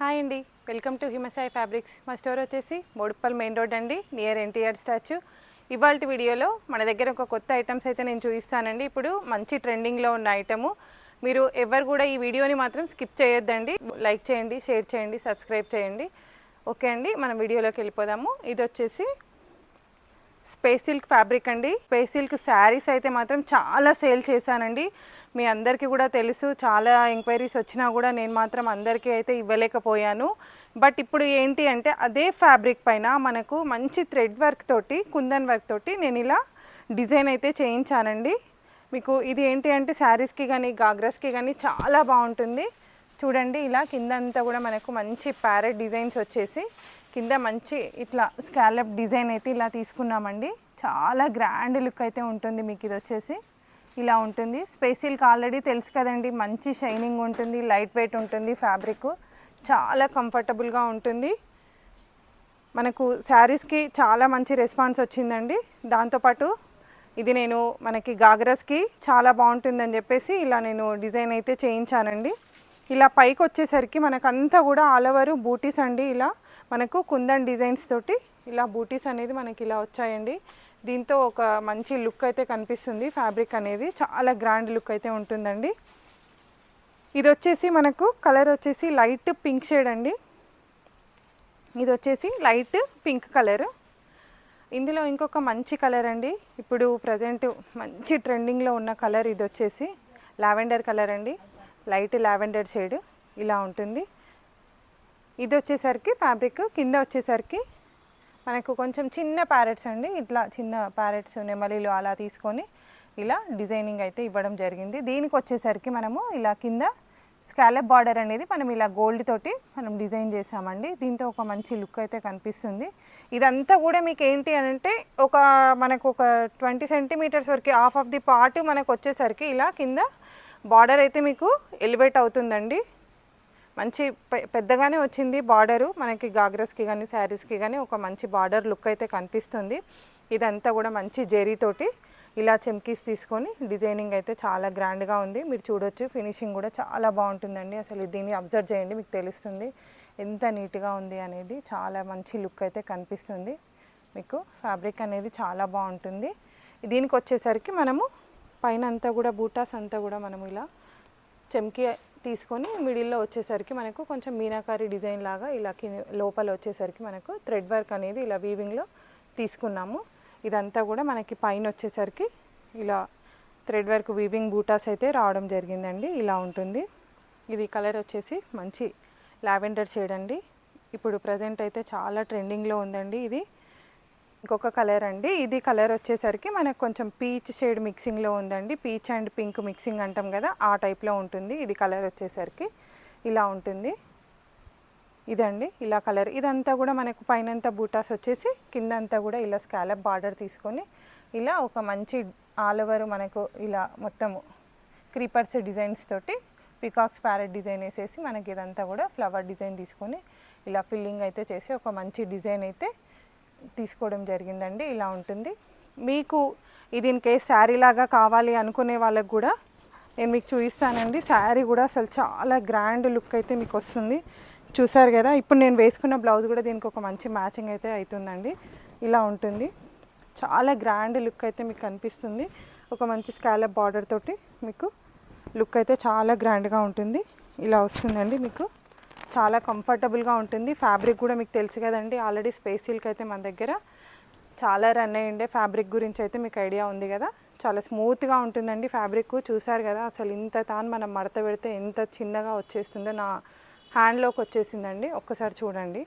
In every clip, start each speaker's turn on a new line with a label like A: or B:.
A: Hi అండి, welcome to Himasai fabrics. మా store వచ్చేసి బోడుప్పల్ మెయిన్ రోడ్ అండి, నియర్ ఎన్టీఆర్ స్టాచ్యూ. ఇవాళ వీడియోలో మన దగ్గర ఒక కొత్త ఐటమ్స్ అయితే నేను చూపిస్తానండి. ఇప్పుడు మంచి ట్రెండింగ్లో ఉన్న ఐటము. మీరు ఎవరు కూడా ఈ వీడియోని మాత్రం స్కిప్ చేయొద్దండి. లైక్ చేయండి, షేర్ చేయండి, సబ్స్క్రైబ్ చేయండి. ఓకే అండి, మనం వీడియోలోకి వెళ్ళిపోదాము. ఇది వచ్చేసి స్పేస్ సిల్క్ ఫ్యాబ్రిక్ అండి. స్పేస్ సిల్క్ శారీస్ అయితే మాత్రం చాలా సేల్ చేశానండి. మీ అందరికీ కూడా తెలుసు, చాలా ఎంక్వైరీస్ వచ్చినా కూడా నేను మాత్రం అందరికీ అయితే ఇవ్వలేకపోయాను. బట్ ఇప్పుడు ఏంటి అంటే అదే ఫ్యాబ్రిక్ పైన మనకు మంచి థ్రెడ్ వర్క్ తోటి, కుందన్ వర్క్ తోటి నేను ఇలా డిజైన్ అయితే చేయించానండి. మీకు ఇది ఏంటి అంటే శారీస్కి కానీ గాగ్రాస్కి కానీ చాలా బాగుంటుంది. చూడండి, ఇలా కిందంతా కూడా మనకు మంచి ప్యారెట్ డిజైన్స్ వచ్చేసి కింద మంచి ఇట్లా స్కాలప్ డిజైన్ అయితే ఇలా తీసుకున్నామండి. చాలా గ్రాండ్ లుక్ అయితే ఉంటుంది. మీకు ఇది వచ్చేసి ఇలా ఉంటుంది. స్పేస్ సిల్క్ ఆల్రెడీ తెలుసు కదండి, మంచి షైనింగ్ ఉంటుంది, లైట్ వెయిట్ ఉంటుంది, ఫ్యాబ్రిక్ చాలా కంఫర్టబుల్గా ఉంటుంది. మనకు శారీస్కి చాలా మంచి రెస్పాన్స్ వచ్చిందండి. దాంతోపాటు ఇది నేను మనకి గాగ్రాస్కి చాలా బాగుంటుందని చెప్పేసి ఇలా నేను డిజైన్ అయితే చేయించానండి. ఇలా పైకి వచ్చేసరికి మనకంతా కూడా ఆల్ ఓవర్ బూటీస్ అండి. ఇలా మనకు కుందన్ డిజైన్స్ తోటి ఇలా బూటీస్ అనేది మనకి ఇలా వచ్చాయండి. దీంతో ఒక మంచి లుక్ అయితే కనిపిస్తుంది. ఫ్యాబ్రిక్ అనేది చాలా గ్రాండ్ లుక్ అయితే ఉంటుందండి. ఇది వచ్చేసి మనకు కలర్ వచ్చేసి లైట్ పింక్ షేడ్ అండి. ఇది వచ్చేసి లైట్ పింక్ కలర్. ఇందులో ఇంకొక మంచి కలర్ అండి, ఇప్పుడు ప్రజెంట్ మంచి ట్రెండింగ్లో ఉన్న కలర్. ఇది వచ్చేసి లావెండర్ కలర్ అండి, లైట్ లావెండర్ షేడ్ ఇలా ఉంటుంది. ఇది వచ్చేసరికి ఫ్యాబ్రిక్ కింద వచ్చేసరికి మనకు కొంచెం చిన్న ప్యారెట్స్ అండి, ఇట్లా చిన్న ప్యారెట్స్ నెమలీలు అలా తీసుకొని ఇలా డిజైనింగ్ అయితే ఇవ్వడం జరిగింది. దీనికి వచ్చేసరికి మనము ఇలా కింద స్కాలప్ బార్డర్ అనేది మనం ఇలా గోల్డ్ తోటి మనం డిజైన్ చేసామండి. దీంతో ఒక మంచి లుక్ అయితే కనిపిస్తుంది. ఇదంతా కూడా మీకు ఏంటి అంటే మనకు ఒక 20 సెంటీమీటర్స్ వరకు హాఫ్ ఆఫ్ ది పార్ట్ మనకు వచ్చేసరికి ఇలా కింద బార్డర్ అయితే మీకు ఎలివేట్ అవుతుందండి. మంచి పెద్దగానే వచ్చింది బార్డరు. మనకి గాగ్రాస్కి కానీ శారీస్కి కానీ ఒక మంచి బార్డర్ లుక్ అయితే కనిపిస్తుంది. ఇదంతా కూడా మంచి జెరీతోటి ఇలా చెమ్కీస్ తీసుకొని డిజైనింగ్ అయితే చాలా గ్రాండ్గా ఉంది. మీరు చూడొచ్చు, ఫినిషింగ్ కూడా చాలా బాగుంటుందండి. అసలు దీన్ని అబ్జర్వ్ చేయండి, మీకు తెలుస్తుంది ఎంత నీట్గా ఉంది అనేది. చాలా మంచి లుక్ అయితే కనిపిస్తుంది. మీకు ఫ్యాబ్రిక్ అనేది చాలా బాగుంటుంది. దీనికి వచ్చేసరికి మనము పైన అంతా కూడా బూటాస్ అంతా కూడా మనము ఇలా చెమ్కీ తీసుకొని మిడిల్లో వచ్చేసరికి మనకు కొంచెం మీనాకారి డిజైన్ లాగా ఇలా లోపల వచ్చేసరికి మనకు థ్రెడ్ వర్క్ అనేది ఇలా వీవింగ్లో తీసుకున్నాము. ఇదంతా కూడా మనకి పైన వచ్చేసరికి ఇలా థ్రెడ్ వర్క్ వీవింగ్ బూటాస్ అయితే రావడం జరిగిందండి. ఇలా ఉంటుంది. ఇది కలర్ వచ్చేసి మంచి లావెండర్ షేడ్ అండి. ఇప్పుడు ప్రజెంట్ అయితే చాలా ట్రెండింగ్లో ఉందండి. ఇది ఇంకొక కలర్ అండి. ఇది కలర్ వచ్చేసరికి మనకు కొంచెం పీచ్ షేడ్ మిక్సింగ్లో ఉందండి. పీచ్ అండ్ పింక్ మిక్సింగ్ అంటాం కదా, ఆ టైప్లో ఉంటుంది. ఇది కలర్ వచ్చేసరికి ఇలా ఉంటుంది. ఇదండి ఇలా కలర్. ఇదంతా కూడా మనకు పైనంతా బూటాస్ వచ్చేసి కిందంతా కూడా ఇలా స్కాలప్ బార్డర్ తీసుకొని ఇలా ఒక మంచి ఆల్ ఓవర్ మనకు ఇలా మొత్తము క్రీపర్స్ డిజైన్స్ తోటి పికాక్స్ ప్యారెట్ డిజైన్ వేసేసి మనకి ఇదంతా కూడా ఫ్లవర్ డిజైన్ తీసుకొని ఇలా ఫిల్లింగ్ అయితే చేసి ఒక మంచి డిజైన్ అయితే తీసుకోవడం జరిగిందండి. ఇలా ఉంటుంది. మీకు ఇది ఇన్ కేస్ శారీ లాగా కావాలి అనుకునే వాళ్ళకు కూడా నేను మీకు చూపిస్తానండి. శారీ కూడా అసలు చాలా గ్రాండ్ లుక్ అయితే మీకు వస్తుంది. చూసారు కదా, ఇప్పుడు నేను వేసుకున్న బ్లౌజ్ కూడా దీనికి ఒక మంచి మ్యాచింగ్ అయితే అవుతుందండి. ఇలా ఉంటుంది. చాలా గ్రాండ్ లుక్ అయితే మీకు కనిపిస్తుంది. ఒక మంచి స్కాలప్ బార్డర్ తోటి మీకు లుక్ అయితే చాలా గ్రాండ్గా ఉంటుంది. ఇలా వస్తుందండి. మీకు చాలా కంఫర్టబుల్గా ఉంటుంది. ఫ్యాబ్రిక్ కూడా మీకు తెలుసు కదండి, ఆల్రెడీ స్పేస్ సిల్క్ అయితే మన దగ్గర చాలా రన్ అయ్యిండే ఫ్యాబ్రిక్ గురించి అయితే మీకు ఐడియా ఉంది కదా. చాలా స్మూత్గా ఉంటుందండి ఫ్యాబ్రిక్. చూసారు కదా, అసలు ఇంత మనం మడత పెడితే ఎంత చిన్నగా వచ్చేస్తుందో నా హ్యాండ్లోకి వచ్చేసిందండి. ఒక్కసారి చూడండి,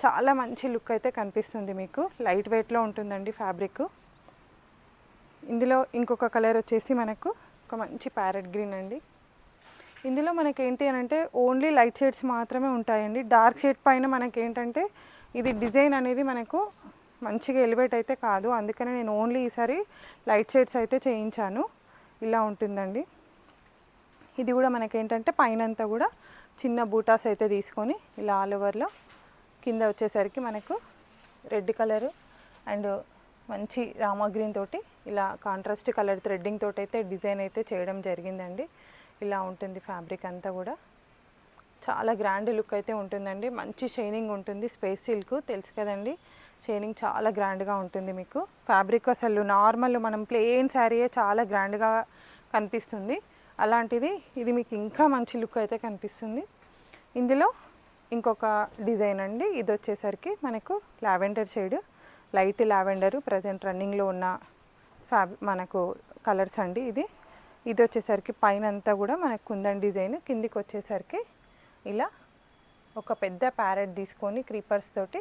A: చాలా మంచి లుక్ అయితే కనిపిస్తుంది. మీకు లైట్ వెయిట్లో ఉంటుందండి ఫ్యాబ్రిక్. ఇందులో ఇంకొక కలర్ వచ్చేసి మనకు ఒక మంచి ప్యారెట్ గ్రీన్ అండి. ఇందులో మనకేంటి అని అంటే ఓన్లీ లైట్ షేడ్స్ మాత్రమే ఉంటాయండి. డార్క్ షేడ్ పైన మనకేంటంటే ఇది డిజైన్ అనేది మనకు మంచిగా ఎలివేట్ అయితే కాదు. అందుకనే నేను ఓన్లీ ఈసారి లైట్ షేడ్స్ అయితే చేయించాను. ఇలా ఉంటుందండి. ఇది కూడా మనకేంటంటే పైన అంతా కూడా చిన్న బూటాస్ అయితే తీసుకొని ఇలా ఆల్ ఓవర్లో కింద వచ్చేసరికి మనకు రెడ్ కలరు అండ్ మంచి రామా గ్రీన్ తోటి ఇలా కాంట్రాస్ట్ కలర్ థ్రెడ్డింగ్ తోటి అయితే డిజైన్ అయితే చేయడం జరిగిందండి. ఇలా ఉంటుంది ఫ్యాబ్రిక్ అంతా కూడా. చాలా గ్రాండ్ లుక్ అయితే ఉంటుందండి. మంచి షైనింగ్ ఉంటుంది. స్పేస్ సిల్క్ తెలుసు కదండి, షైనింగ్ చాలా గ్రాండ్గా ఉంటుంది. మీకు ఫ్యాబ్రిక్ అసలు నార్మల్ మనం ప్లెయిన్ శారీయే చాలా గ్రాండ్గా కనిపిస్తుంది. అలాంటిది ఇది మీకు ఇంకా మంచి లుక్ అయితే కనిపిస్తుంది. ఇందులో ఇంకొక డిజైన్ అండి. ఇది వచ్చేసరికి మనకు lavender shade, light lavender present రన్నింగ్లో ఉన్న మనకు కలర్స్ అండి. ఇది వచ్చేసరికి పైన అంతా కూడా మనకు కుందన్ డిజైన్, కిందికి వచ్చేసరికి ఇలా ఒక పెద్ద ప్యారెట్ తీసుకొని క్రీపర్స్ తోటి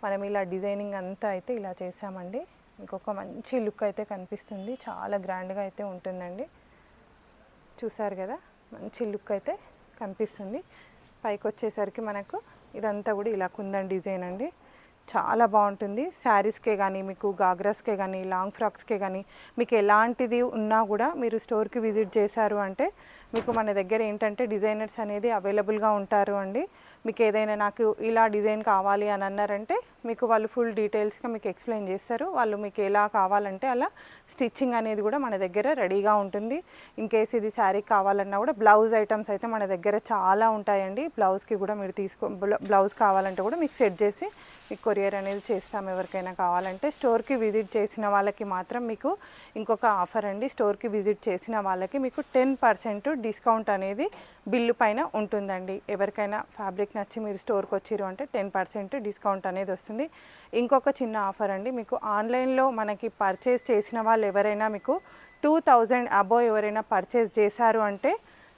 A: మనం ఇలా డిజైనింగ్ అంతా అయితే ఇలా చేసామండి. ఇంకొక మంచి లుక్ అయితే కనిపిస్తుంది. చాలా గ్రాండ్గా అయితే ఉంటుందండి. చూసారు కదా, మంచి లుక్ అయితే కనిపిస్తుంది. పైకి వచ్చేసరికి మనకు ఇదంతా కూడా ఇలా కుందన్ డిజైన్ అండి. చాలా బాగుంటుంది. శారీస్కే కానీ, మీకు గాగ్రాస్కే కానీ, లాంగ్ ఫ్రాక్స్కే కానీ, మీకు ఎలాంటిది ఉన్నా కూడా మీరు స్టోర్కి విజిట్ చేశారు అంటే మీకు మన దగ్గర ఏంటంటే డిజైనర్స్ అనేది అవైలబుల్గా ఉంటారు అండి. మీకు ఏదైనా నాకు ఇలా డిజైన్ కావాలి అని అన్నారంటే మీకు వాళ్ళు ఫుల్ డీటెయిల్స్గా మీకు ఎక్స్ప్లెయిన్ చేస్తారు. వాళ్ళు మీకు ఎలా కావాలంటే అలా స్టిచ్చింగ్ అనేది కూడా మన దగ్గర రెడీగా ఉంటుంది. ఇన్ కేస్ ఇది శారీ కావాలన్నా కూడా బ్లౌజ్ ఐటమ్స్ అయితే మన దగ్గర చాలా ఉంటాయండి. బ్లౌజ్కి కూడా మీరు బ్లౌజ్ కావాలంటే కూడా మీకు సెట్ చేసి మీకు కొరియర్ అనేది చేస్తాం ఎవరికైనా కావాలంటే. స్టోర్కి విజిట్ చేసిన వాళ్ళకి మాత్రం మీకు ఇంకొక ఆఫర్ అండి. స్టోర్కి విజిట్ చేసిన వాళ్ళకి మీకు 10% డిస్కౌంట్ అనేది బిల్లు పైన ఉంటుందండి. ఎవరికైనా ఫ్యాబ్రిక్ నచ్చి మీరు స్టోర్కి వచ్చిరు అంటే 10% డిస్కౌంట్ అనేది వస్తుంది. ఇంకొక చిన్న ఆఫర్ అండి, మీకు ఆన్లైన్లో మనకి పర్చేస్ చేసిన వాళ్ళు ఎవరైనా మీకు 2000 అబోవ్ ఎవరైనా పర్చేస్ చేశారు అంటే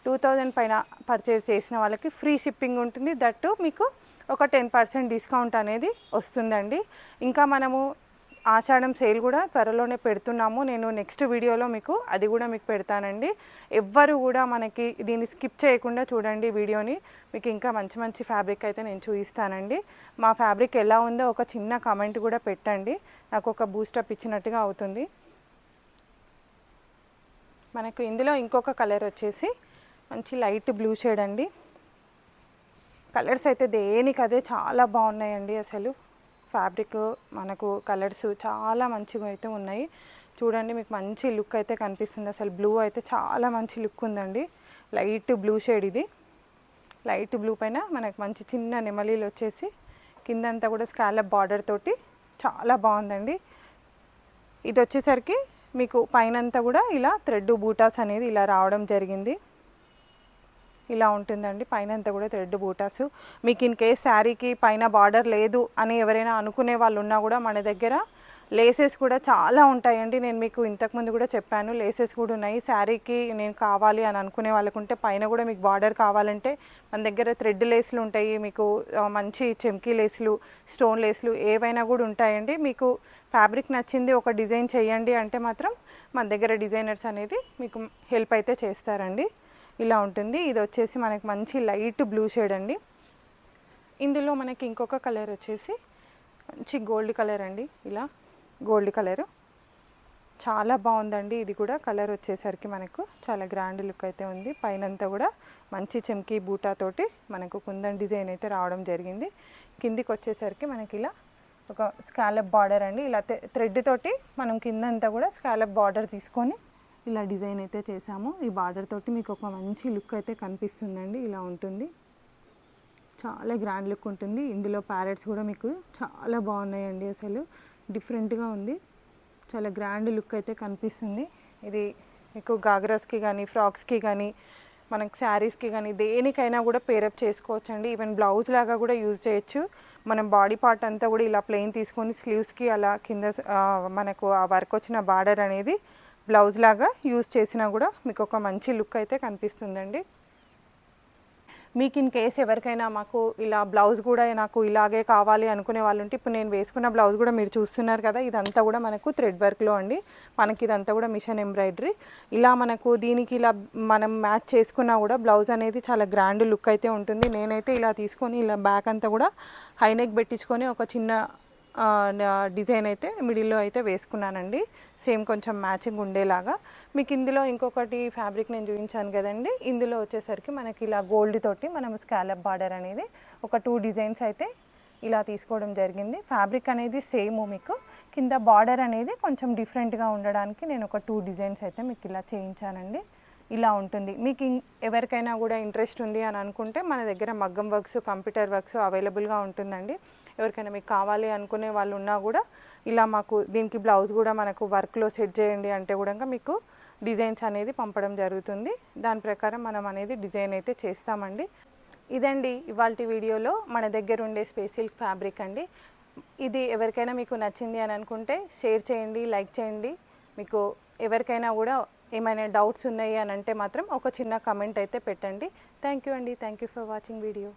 A: 2000 పైన పర్చేస్ చేసిన వాళ్ళకి ఫ్రీ షిప్పింగ్ ఉంటుంది. దట్టు మీకు ఒక 10% డిస్కౌంట్ అనేది వస్తుందండి. ఇంకా మనము ఆషాఢం సేల్ కూడా త్వరలోనే పెడుతున్నాము. నేను నెక్స్ట్ వీడియోలో మీకు అది కూడా మీకు పెడతానండి. ఎవ్వరు కూడా మనకి దీన్ని స్కిప్ చేయకుండా చూడండి వీడియోని. మీకు ఇంకా మంచి మంచి ఫ్యాబ్రిక్ అయితే నేను చూపిస్తానండి. మా ఫ్యాబ్రిక్ ఎలా ఉందో ఒక చిన్న కామెంట్ కూడా పెట్టండి, నాకు ఒక బూస్టప్ ఇచ్చినట్టుగా అవుతుంది. మనకు ఇందులో ఇంకొక కలర్ వచ్చేసి మంచి లైట్ బ్లూ షేడ్ అండి. కలర్స్ అయితే దేనికదే చాలా బాగున్నాయండి. అసలు ఫ్యాబ్రిక్ మనకు కలర్స్ చాలా మంచిగా అయితే ఉన్నాయి. చూడండి, మీకు మంచి లుక్ అయితే కనిపిస్తుంది. అసలు బ్లూ అయితే చాలా మంచి లుక్ ఉందండి. లైట్ బ్లూ షేడ్ ఇది. లైట్ బ్లూ పైన మనకు మంచి చిన్న నెమలీలు వచ్చేసి కిందంతా కూడా స్కాలప్ బార్డర్ తోటి చాలా బాగుందండి. ఇది వచ్చేసరికి మీకు పైనంతా కూడా ఇలా థ్రెడ్ బూటాస్ అనేది ఇలా రావడం జరిగింది. ఇలా ఉంటుందండి పైన అంతా కూడా థ్రెడ్ బూటాసు. మీకు ఇన్ కేస్ శారీకి పైన బార్డర్ లేదు అని ఎవరైనా అనుకునే వాళ్ళు ఉన్నా కూడా మన దగ్గర లేసెస్ కూడా చాలా ఉంటాయండి. నేను మీకు ఇంతకుముందు కూడా చెప్పాను, లేసెస్ కూడా ఉన్నాయి. శారీకి నేను కావాలి అని అనుకునే వాళ్ళకుంటే పైన కూడా మీకు బార్డర్ కావాలంటే మన దగ్గర థ్రెడ్ లేస్లు ఉంటాయి, మీకు మంచి చెమ్కీ లేస్లు, స్టోన్ లేస్లు ఏవైనా కూడా ఉంటాయండి. మీకు ఫ్యాబ్రిక్ నచ్చింది ఒక డిజైన్ చేయండి అంటే మాత్రం మన దగ్గర డిజైనర్స్ అనేది మీకు హెల్ప్ అయితే చేస్తారండి. ఇలా ఉంటుంది. ఇది వచ్చేసి మనకి మంచి లైట్ బ్లూ షేడ్ అండి. ఇందులో మనకి ఇంకొక కలర్ వచ్చేసి మంచి గోల్డ్ కలర్ అండి. ఇలా గోల్డ్ కలరు చాలా బాగుందండి. ఇది కూడా కలర్ వచ్చేసరికి మనకు చాలా గ్రాండ్ లుక్ అయితే ఉంది. పైనంతా కూడా మంచి చెమ్కీ బూటాతోటి మనకు కుందన్ డిజైన్ అయితే రావడం జరిగింది. కిందికి వచ్చేసరికి మనకి ఇలా ఒక స్కాలప్ బార్డర్ అండి. ఇలా థ్రెడ్ తోటి మనం కిందంతా కూడా స్కాలప్ బార్డర్ తీసుకొని ఇలా డిజైన్ అయితే చేసాము. ఈ బార్డర్ తోటి మీకు ఒక మంచి లుక్ అయితే కనిపిస్తుందండి. ఇలా ఉంటుంది, చాలా గ్రాండ్ లుక్ ఉంటుంది. ఇందులో ప్యారెట్స్ కూడా మీకు చాలా బాగున్నాయండి. అసలు డిఫరెంట్గా ఉంది, చాలా గ్రాండ్ లుక్ అయితే కనిపిస్తుంది. ఇది మీకు గాగ్రాస్కి కానీ, ఫ్రాక్స్కి కానీ, మనకి శారీస్కి కానీ దేనికైనా కూడా పేరప్ చేసుకోవచ్చు అండి. ఈవెన్ బ్లౌజ్ లాగా కూడా యూజ్ చేయొచ్చు. మనం బాడీ పార్ట్ అంతా కూడా ఇలా ప్లెయిన్ తీసుకొని స్లీవ్స్కి అలా కింద మనకు ఆ వర్క్ వచ్చిన బార్డర్ అనేది బ్లౌజ్ లాగా యూజ్ చేసినా కూడా మీకు ఒక మంచి లుక్ అయితే కనిపిస్తుందండి. మీకు ఇన్ కేస్ ఎవరికైనా మాకు ఇలా బ్లౌజ్ కూడా నాకు ఇలాగే కావాలి అనుకునే వాళ్ళు ఉంటే, ఇప్పుడు నేను వేసుకున్న బ్లౌజ్ కూడా మీరు చూస్తున్నారు కదా, ఇదంతా కూడా మనకు థ్రెడ్ వర్క్లో అండి. మనకి ఇదంతా కూడా మిషన్ ఎంబ్రాయిడరీ. ఇలా మనకు దీనికి ఇలా మనం మ్యాచ్ చేసుకున్నా కూడా బ్లౌజ్ అనేది చాలా గ్రాండ్ లుక్ అయితే ఉంటుంది. నేనైతే ఇలా తీసుకొని ఇలా బ్యాక్ అంతా కూడా హైనెక్ పెట్టించుకొని ఒక చిన్న డిజైన్ అయితే మిడిల్లో అయితే వేసుకున్నానండి. సేమ్ కొంచెం మ్యాచింగ్ ఉండేలాగా. మీకు ఇందులో ఇంకొకటి ఫ్యాబ్రిక్ నేను చూపించాను కదండి, ఇందులో వచ్చేసరికి మనకి ఇలా గోల్డ్ తోటి మనం స్కాలప్ బార్డర్ అనేది ఒక 2 డిజైన్స్ అయితే ఇలా తీసుకోవడం జరిగింది. ఫ్యాబ్రిక్ అనేది సేమ్, మీకు కింద బార్డర్ అనేది కొంచెం డిఫరెంట్గా ఉండడానికి నేను ఒక 2 డిజైన్స్ అయితే మీకు ఇలా చేయించానండి. ఇలా ఉంటుంది. మీకు ఎవరికైనా కూడా ఇంట్రెస్ట్ ఉంది అని అనుకుంటే మన దగ్గర మగ్గం వర్క్స్, కంప్యూటర్ వర్క్స్ అవైలబుల్గా ఉంటుందండి. ఎవరికైనా మీకు కావాలి అనుకునే వాళ్ళు ఉన్నా కూడా ఇలా మాకు దీనికి బ్లౌజ్ కూడా మనకు వర్క్లో సెట్ చేయండి అంటే కూడా మీకు డిజైన్స్ అనేది పంపడం జరుగుతుంది. దాని ప్రకారం మనం అనేది డిజైన్ అయితే చేస్తామండి. ఇదండి ఇవాల్టి వీడియోలో మన దగ్గర ఉండే స్పెషల్ ఫ్యాబ్రిక్ అండి. ఇది ఎవరికైనా మీకు నచ్చింది అని అనుకుంటే షేర్ చేయండి, లైక్ చేయండి. మీకు ఎవరికైనా కూడా ఏమైనా డౌట్స్ ఉన్నాయి అని అంటే మాత్రం ఒక చిన్న కమెంట్ అయితే పెట్టండి. థ్యాంక్ యూ అండి. Thank you for watching video.